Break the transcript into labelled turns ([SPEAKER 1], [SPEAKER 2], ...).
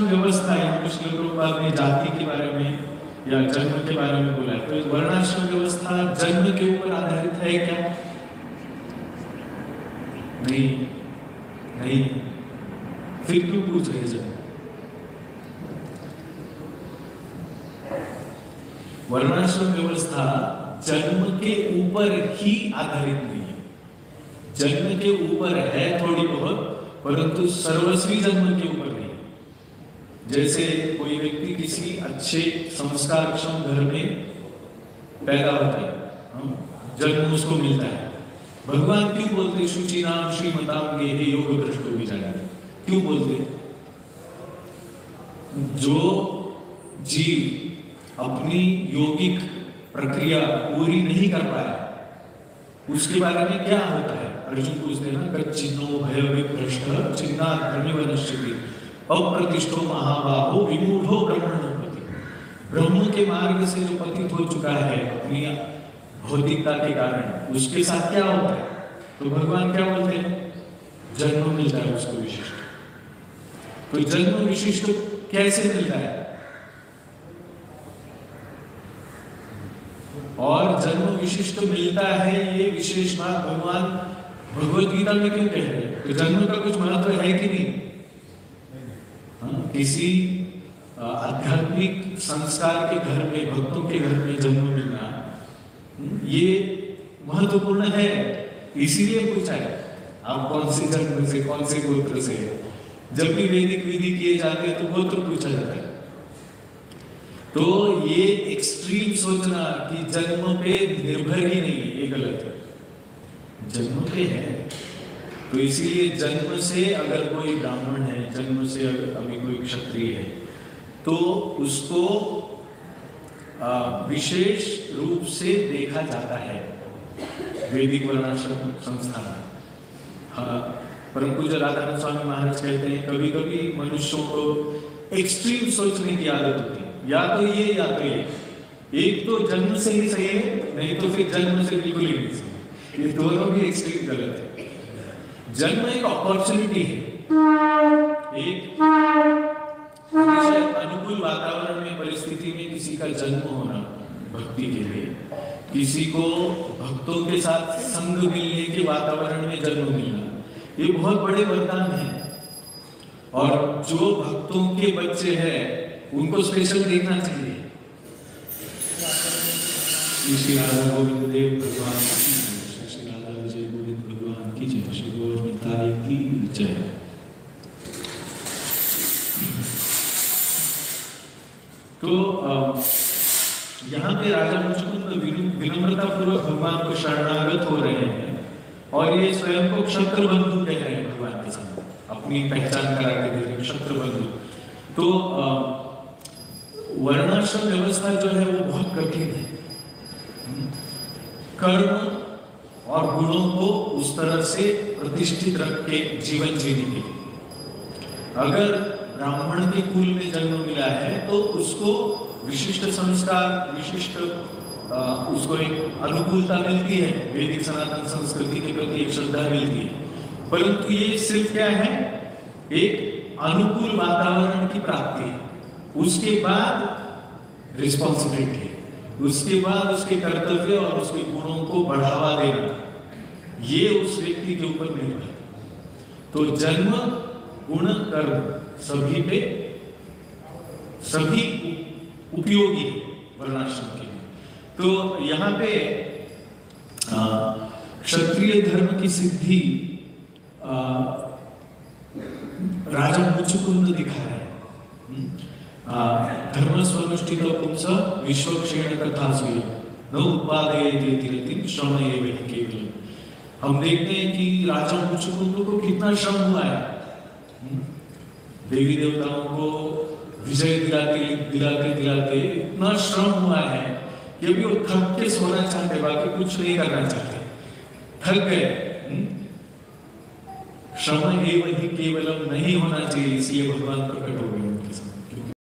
[SPEAKER 1] व्यवस्था है, कुछ लोगों ने जाति के बारे में या जन्म के बारे में बोला, तो वर्णाश्रम व्यवस्था जन्म के ऊपर आधारित है क्या? नहीं नहीं, फिर क्यों पूछ रहे जन्म? वर्णाश्रम व्यवस्था जन्म के ऊपर ही आधारित नहीं है। जन्म के ऊपर है थोड़ी बहुत, परंतु सर्वस्वी जन्म के ऊपर नहीं। जैसे कोई व्यक्ति किसी अच्छे संस्कारक्षम घर में पैदा होता है, जन्म उसको मिलता है। भगवान क्यों बोलते शुचि नाम श्रीमताम गेहे योग भ्रष्टो विचारा? क्यों बोलते? जो जीव अपनी योगिक प्रक्रिया पूरी नहीं कर पाया, उसके बारे में क्या होता है? अर्जुन पूछते ना, कच्चिन्नो भयविभ्रष्ट चिन्नात् धर्मिवनश्यति अप्रतिष्ठो महाबाहो विमूढ़ो ब्रह्मणोपति। ब्रह्म के मार्ग से जो पतित हो चुका है अपनी भौतिकता के कारण, उसके साथ क्या होता है? तो भगवान क्या बोलते हैं? जन्म मिलता है उसको विशिष्ट। तो जन्म विशिष्ट कैसे मिलता है? और जन्म विशिष्ट मिलता है, ये विशेष बात भगवान भगवद गीता में क्यों कह रहे हैं? तो जन्म का कुछ महत्व है कि नहीं? किसी आध्यात्मिक संस्कार के घर में, भक्तों के घर में जन्म मिलना ये महत्वपूर्ण है। इसीलिए पूछा है आप कौन से जन्म से, कौन से गोत्र से। जब भी वैदिक विधि किए जाते हैं तो गोत्र पूछा जाता है। तो ये एक्सट्रीम सोचना कि जन्म पे निर्भर ही नहीं है, ये गलत है। जन्म पे है, तो इसीलिए जन्म से अगर कोई ब्राह्मण है, जन्म से अगर अभी कोई क्षत्रिय है, तो उसको विशेष रूप से देखा जाता है वैदिक वर्णाश्रम संस्था में। हाँ, परम पूज्य राधानंद स्वामी महाराज कहते हैं कभी कभी मनुष्यों को एक्सट्रीम सोचने की आदत होती है, या तो ये या तो ये। एक तो जन्म से ही सही है, नहीं तो फिर जन्म से बिल्कुल ही नहीं सही। ये दोनों भी एक्सट्रीम गलत है। जन्म एक अपॉर्चुनिटी है, एक अनुकूल वातावरण में, परिस्थिति में किसी का जन्म होना भक्ति के लिए, किसी को भक्तों के साथ संग मिलने के वातावरण में जन्म मिलना, ये बहुत बड़े वरदान है। और जो भक्तों के बच्चे हैं उनको स्पेशल देखना चाहिए। श्री राधा गोविंद देव भगवान की जय, श्री राधा विजय गोविंद भगवान की जय, श्री गौर निताई की जय। तो यहाँ पे राजा मुचुकुंद विनम्रता पूर्वक भगवान को शरणागत हो रहे हैं, और ये स्वयं को क्षत्र बंधु कह रहे हैं भगवान के सामने, अपनी पहचान करा के दे रहे हैं, क्षत्र बंधु। तो वर्णाश्रम व्यवस्था जो है वो बहुत कठिन है। कर्म और गुणों को उस तरह से प्रतिष्ठित रख के जीवन जीने के लिए, अगर ब्राह्मण के कुल में जन्म मिला है तो उसको विशिष्ट संस्कार, विशिष्ट उसको एक अनुकूलता मिलती है, वैदिक सनातन संस्कृति के प्रति एक श्रद्धा मिलती है। परंतु ये सिर्फ क्या है, एक अनुकूल वातावरण की प्राप्ति है। उसके बाद रिस्पॉन्सिबिलिटी, उसके बाद उसके कर्तव्य और उसके गुणों को बढ़ावा देना, ये उस व्यक्ति के ऊपर निर्भर है। तो जन्म, गुण, कर्म सभी पे, सभी उपयोगी वर्णाश्रम के लिए। तो यहाँ पे क्षत्रिय धर्म की सिद्धि राजा मुचुकुंद दिखा रहे हैं। धर्म स्वनुष्ठित पुंस विश्वक्षेण कथा सुय न उत्पादयति श्रम एव केवल। हम देखते हैं कि राजा मुचुकुंद को कितना श्रम हुआ है, देवी देवताओं को विजय दिलाते इतना श्रम हुआ है कि अभी वो थक के सोना चाहते, बाकी कुछ नहीं करना चाहते, थक गए। श्रम एव ही केवलम नहीं होना चाहिए, इसलिए भगवान प्रकट हो गए।